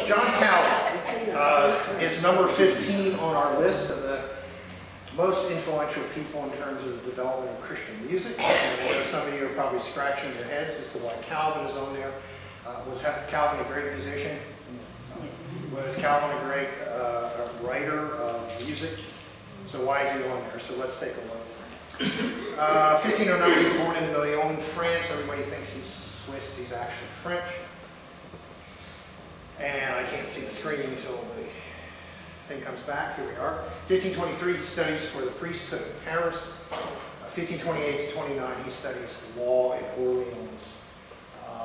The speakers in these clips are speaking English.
John Calvin is number 15 on our list of the most influential people in terms of the development of Christian music. And some of you are probably scratching your heads as to why Calvin is on there. Was Calvin a great musician? Was Calvin a great writer of music? So why is he on there? So let's take a look. 1509, he's born in Lyon, France. Everybody thinks he's Swiss. He's actually French. And I can't see the screen until the thing comes back. Here we are. 1523, he studies for the priesthood in Paris. 1528 to 29, he studies law in Orleans.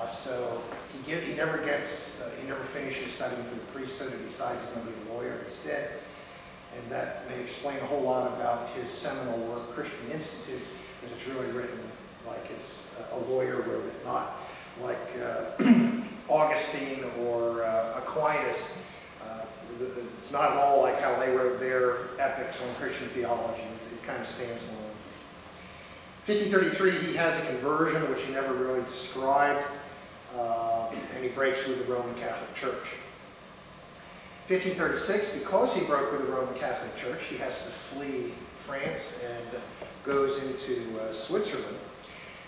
So he never finishes studying for the priesthood and decides he's going to be a lawyer instead. And that may explain a whole lot about his seminal work, Christian Institutes, because it's really written like it's a lawyer wrote it, not like Augustine or Aquinas. It's not at all like how they wrote their epics on Christian theology. It kind of stands alone. 1533, he has a conversion, which he never really described, and he breaks with the Roman Catholic Church. 1536, because he broke with the Roman Catholic Church, he has to flee France and goes into Switzerland.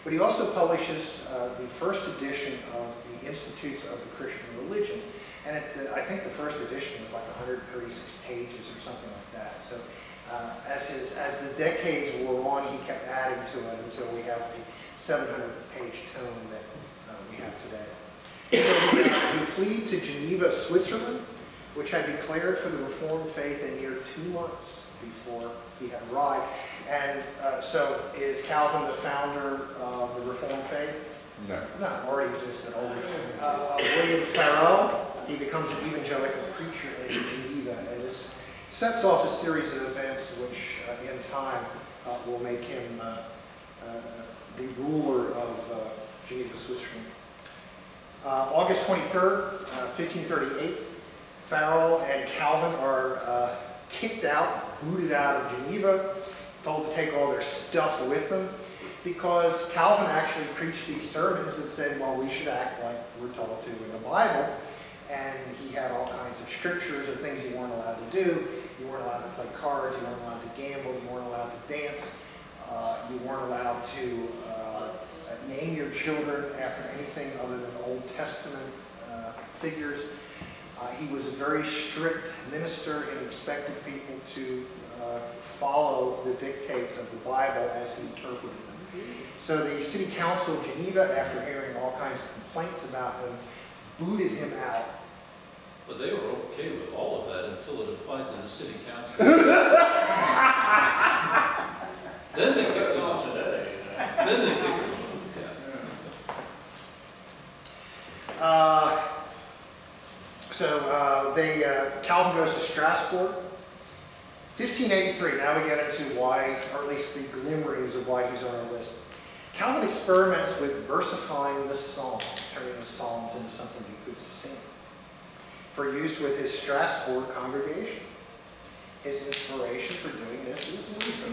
But he also publishes the first edition of the Institutes of the Christian Religion. And I think the first edition was like 136 pages or something like that. So as the decades wore on, he kept adding to it until we have the 700-page tome that we have today. So he fled to Geneva, Switzerland, which had declared for the Reformed faith a mere 2 months before he had arrived. And so is Calvin the founder of the Reformed faith? No. No, already existed. William Farel, he becomes an evangelical preacher in Geneva, and this sets off a series of events which in time will make him the ruler of Geneva, Switzerland. August 23rd, 1538, Farel and Calvin are kicked out, booted out of Geneva, told to take all their stuff with them, because Calvin actually preached these sermons that said, well, we should act like we're told to in the Bible, and he had all kinds of strictures and things you weren't allowed to do. You weren't allowed to play cards, you weren't allowed to gamble, you weren't allowed to dance, you weren't allowed to name your children after anything other than Old Testament figures. He was a very strict minister and expected people to follow the dictates of the Bible as he interpreted them. So the city council of Geneva, after hearing all kinds of complaints about him, booted him out. But they were okay with all of that until it applied to the city council. Then they kicked him off today. Then they kicked him off. Calvin goes to Strasbourg. 1583, now we get into why, or at least the glimmerings of why he's on our list. Calvin experiments with versifying the Psalms, turning the Psalms into something you could sing, for use with his Strasbourg congregation. His inspiration for doing this is Luther.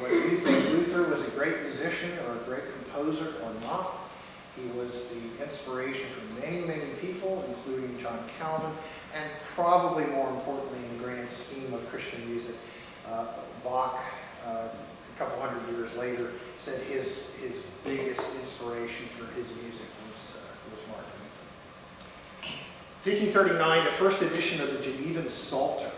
Whether you think Luther was a great musician or a great composer or not, he was the inspiration for many, many people, including John Calvin, and probably more importantly in the grand scheme of Christian music. Bach, a couple hundred years later, said his biggest inspiration for his music was Martin Luther. 1539, the first edition of the Genevan Psalter,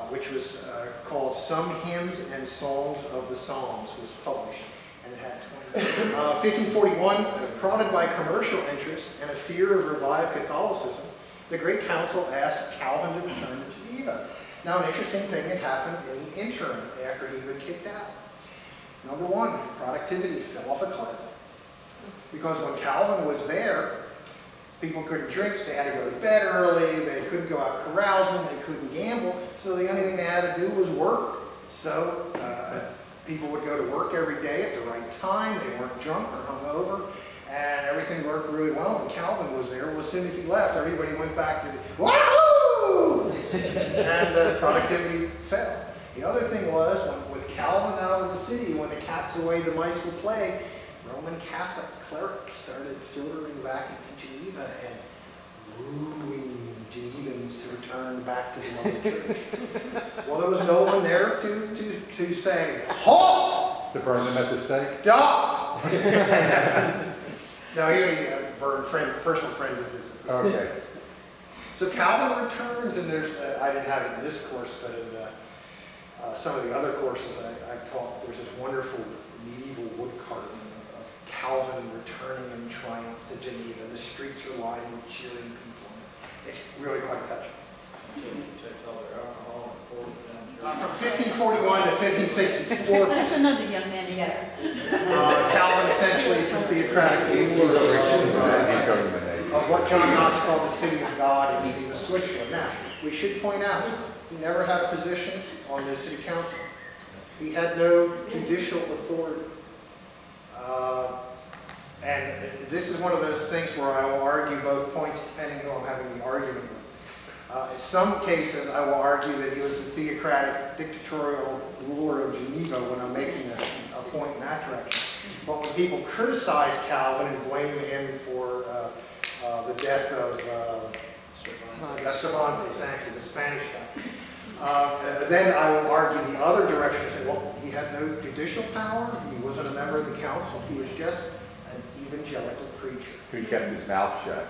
which was called Some Hymns and Songs of the Psalms, was published. And it had 1541, prodded by commercial interest and a fear of revived Catholicism, the Great Council asked Calvin to return to Geneva. Now, an interesting thing had happened in the interim after he'd been kicked out. Number one, productivity fell off a cliff. Because when Calvin was there, people couldn't drink, they had to go to bed early, they couldn't go out carousing, they couldn't gamble, so the only thing they had to do was work. So, people would go to work every day at the right time, they weren't drunk or hungover, and everything worked really well. When Calvin was there, well, as soon as he left, everybody went back to, wahoo! And productivity fell. The other thing was, with Calvin out of the city, when the cat's away, the mice will play, Roman Catholic clerics started filtering back into Geneva and wooing Genevans to return back to the mother church. Well, there was no one there to say, halt! To burn them at the stake? Stop! Now here he burned personal friends of his. Okay. So Calvin returns, and there's, I didn't have it in this course, but in some of the other courses I've taught, there's this wonderful medieval wood carving of Calvin returning in triumph to Geneva. The streets are lined with cheering people. It's really quite touching. Takes all their alcohol and pours it down. From 1541 to 1564, There's another young man here. Calvin essentially is the theocratic ruler of what John Knox called the city of God in Geneva, Switzerland. Now, we should point out, he never had a position on the city council. He had no judicial authority. And this is one of those things where I will argue both points depending who I'm having the argument with. In some cases, I will argue that he was the theocratic, dictatorial ruler of Geneva when I'm making a point in that direction. But when people criticize Calvin and blame him for the death of Cervantes, actually, the Spanish guy, then I will argue the other direction and say, well, he had no judicial power, he wasn't a member of the council, he was just an evangelical preacher. Who kept his mouth shut.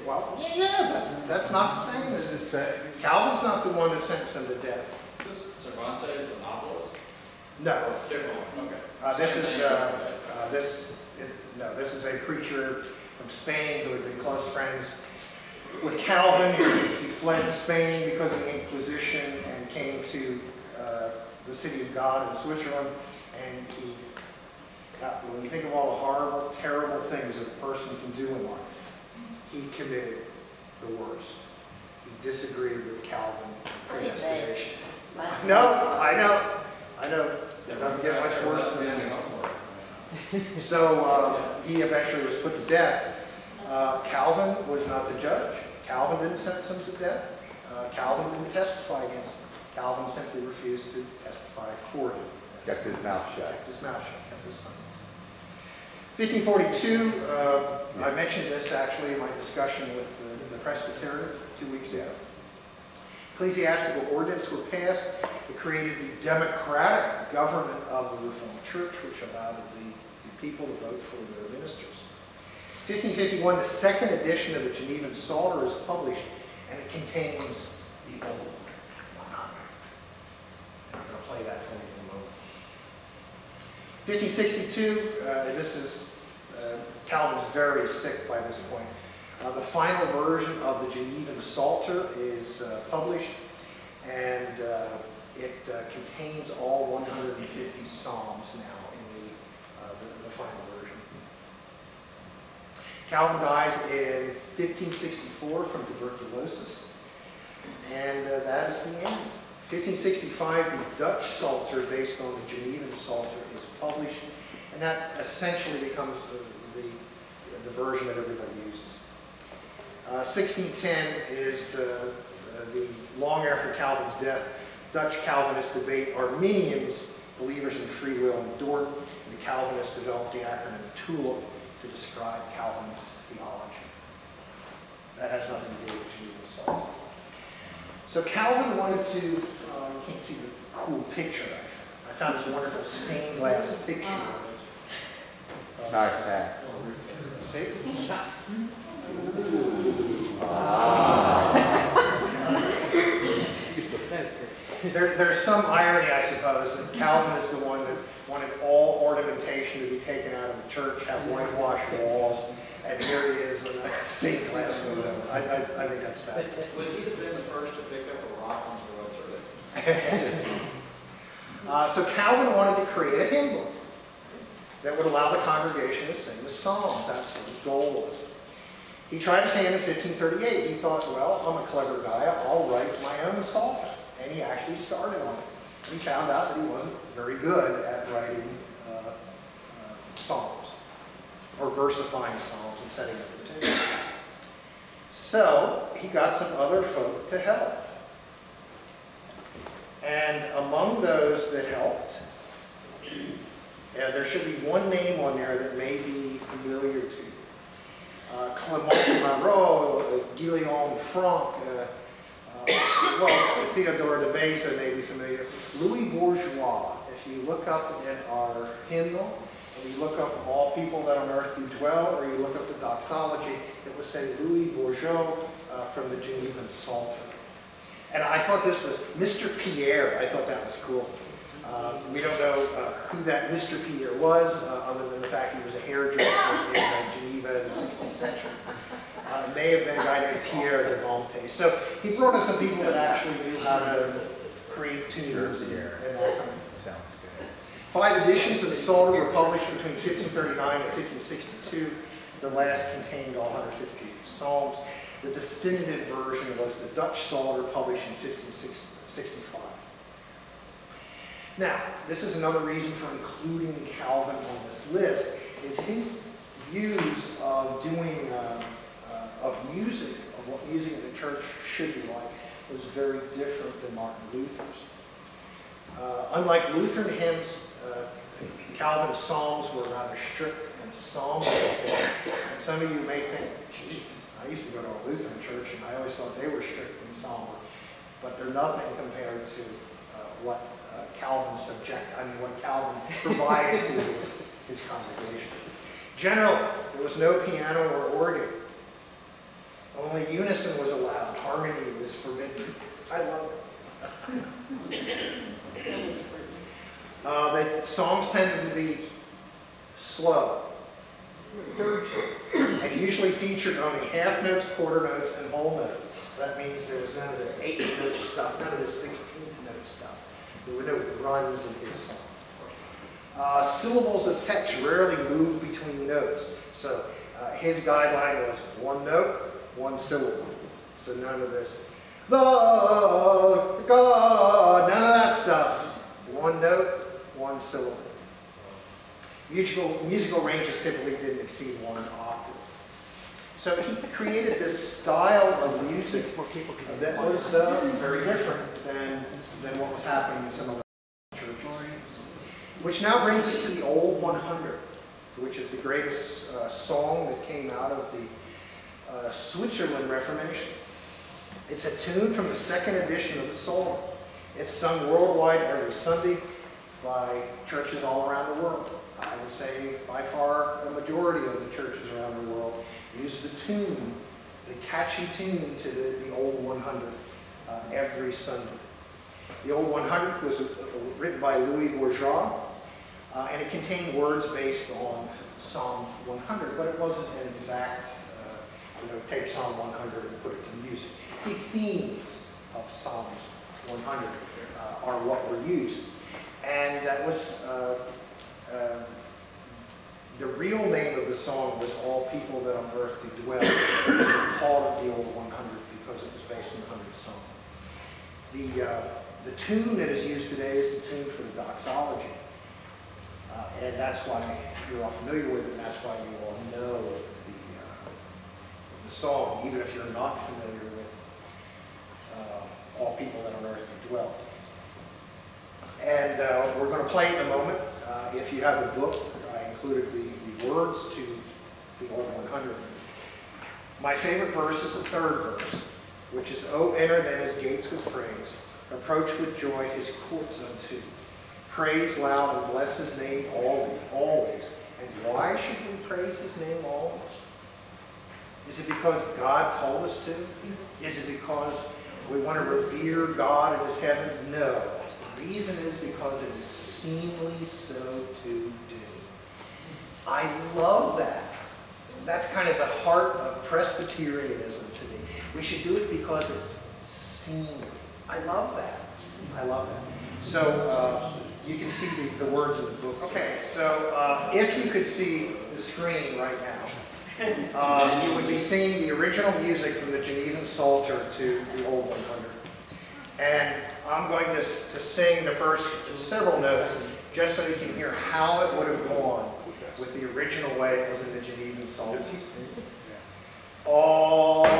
Well, yeah, but that's not the same as Calvin's not the one that sentenced him to death. This Cervantes, the novelist? No. Different one, okay. This is a preacher from Spain who had been close friends with Calvin. He fled Spain because of the Inquisition and came to the city of God in Switzerland. And when you think of all the horrible, terrible things that a person can do in life, he committed the worst. He disagreed with Calvin and predestination. I know. It doesn't get much worse than that. So he eventually was put to death. Calvin was not the judge. Calvin didn't sentence him to death. Calvin didn't testify against him. Calvin simply refused to testify for him. Kept his mouth shut. Kept his mouth shut, kept his silence. 1542, I mentioned this actually in my discussion with the Presbyterian 2 weeks ago. Ecclesiastical ordinances were passed. It created the democratic government of the Reformed Church, which allowed the people to vote for their ministers. 1551, the second edition of the Genevan Psalter is published, and it contains the old monograph. And I'm going to play that for you in a moment. 1562, this is, Calvin's very sick by this point. The final version of the Genevan Psalter is published, and it contains all 150 psalms now in the final version. Calvin dies in 1564 from tuberculosis, and that is the end. 1565, the Dutch Psalter, based on the Genevan Psalter, is published, and that essentially becomes the version that everybody uses. 1610 is the long after Calvin's death. Dutch Calvinists debate Arminians, believers in free will in Dort. The Calvinists developed the acronym TULIP to describe Calvin's theology. That has nothing to do with Genevan Psalter. So Calvin wanted to, you can't see the cool picture. I found this wonderful stained glass picture. Nice hat. See? There's some irony, I suppose, that Calvin is the one that wanted all ornamentation to be taken out of the church, have whitewashed walls, and here he is in a stained glass window. I think that's bad. Would he have been the first to pick up a rock on the road? So Calvin wanted to create a hymn book that would allow the congregation to sing the psalms. That's what his goal was. He tried his hand in 1538. He thought, well, I'm a clever guy. I'll write my own psalter. And he actually started on it. He found out that he wasn't very good at writing psalms, or versifying psalms and setting up the tune. So he got some other folk to help. And among those that helped, there should be one name on there that may be familiar to you. Guillaume Franck, well, Theodore de Beza may be familiar. Louis Bourgeois, if you look up in our hymnal, and you look up all people that on earth do dwell, or you look up the doxology, it will say Louis Bourgeois from the Genevan Psalter. And I thought this was Mr. Pierre. I thought that was cool. We don't know who that Mr. Pierre was, other than the fact he was a hairdresser in Geneva in the 16th century. It may have been a guy named Pierre de Vente. So he brought us some people that actually knew how to create tunes and that kind of thing. 5 editions of the Psalter were published between 1539 and 1562. The last contained all 150 psalms. The definitive version was the Dutch Psalter, published in 1565. Now, this is another reason for including Calvin on this list, is his views of doing, of music, of what music in the church should be like, was very different than Martin Luther's. Unlike Lutheran hymns, Calvin's psalms were rather strict and psalmical. And some of you may think, geez, I used to go to a Lutheran church and I always thought they were strict and somber. But they're nothing compared to what what Calvin provided to his congregation. Generally, there was no piano or organ. Only unison was allowed. Harmony was forbidden. I love it. The songs tended to be slow and usually featured only half notes, quarter notes, and whole notes. So that means there was none of this 8th note stuff, none of this 16th note stuff. There were no runs in his song. Syllables of text rarely moved between notes. So his guideline was 1 note, 1 syllable. So none of this, the God, none of that stuff. 1 note, 1 syllable. Musical ranges typically didn't exceed 1 octave. So he created this style of music that was very different than what was happening in some other churches. Which now brings us to the Old 100, which is the greatest song that came out of the Switzerland Reformation. It's a tune from the 2nd edition of the Psalter. It's sung worldwide every Sunday by churches all around the world. I would say by far the majority of the churches around the world use the tune, the catchy tune to the Old 100 every Sunday. The Old 100 was written by Louis Bourgeois, and it contained words based on Psalm 100, but it wasn't an exact, take Psalm 100 and put it to music. The themes of Psalms 100 are what were used. And that was, the real name of the song was All People That on Earth Do Dwell. They called it the Old 100 because it was based on 100 songs. The tune that is used today is the tune for the doxology. And that's why you're all familiar with it, and that's why you all know the song, even if you're not familiar with All People That on Earth Do Dwell. And we're going to play it in a moment. If you have the book, I included the words to the Old 100. My favorite verse is the 3rd verse, which is, "O enter then his gates with praise, approach with joy his courts unto. Praise loud and bless his name always." And why should we praise his name always? Is it because God told us to? Is it because we want to revere God in his heaven? No. The reason is because it is seemly so to do. I love that. That's kind of the heart of Presbyterianism to me. We should do it because it's seemly. I love that. I love that. So you can see the words in the book. Okay, so if you could see the screen right now, you would be seeing the original music from the Genevan Psalter to the Old 100. And I'm going to sing the first several notes just so you can hear how it would have gone with the original way it was in the Genevan Psalter. All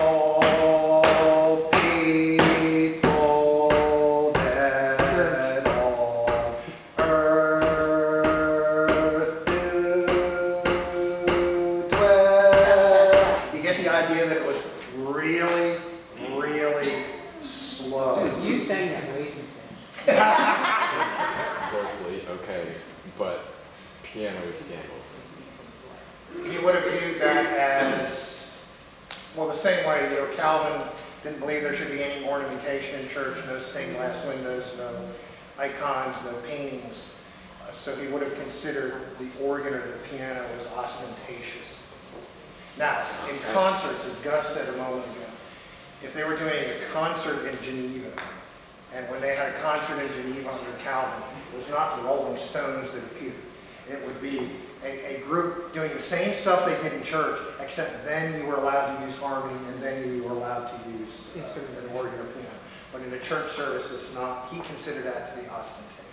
people that on earth do dwell. You get the idea that it was really really, really slow. You sang that way too fast. Vocally, okay, but piano scandals. He would have viewed that as, well, the same way, you know, Calvin didn't believe there should be any ornamentation in church, no stained glass windows, no icons, no paintings. So he would have considered the organ or the piano as ostentatious. Now, in concerts, as Gus said a moment ago, if they were doing a concert in Geneva, and when they had a concert in Geneva under Calvin, it was not the Rolling Stones that appeared. It would be a group doing the same stuff they did in church, except then you were allowed to use harmony, and then you were allowed to use an organ or piano. But in a church service, it's not. He considered that to be ostentatious.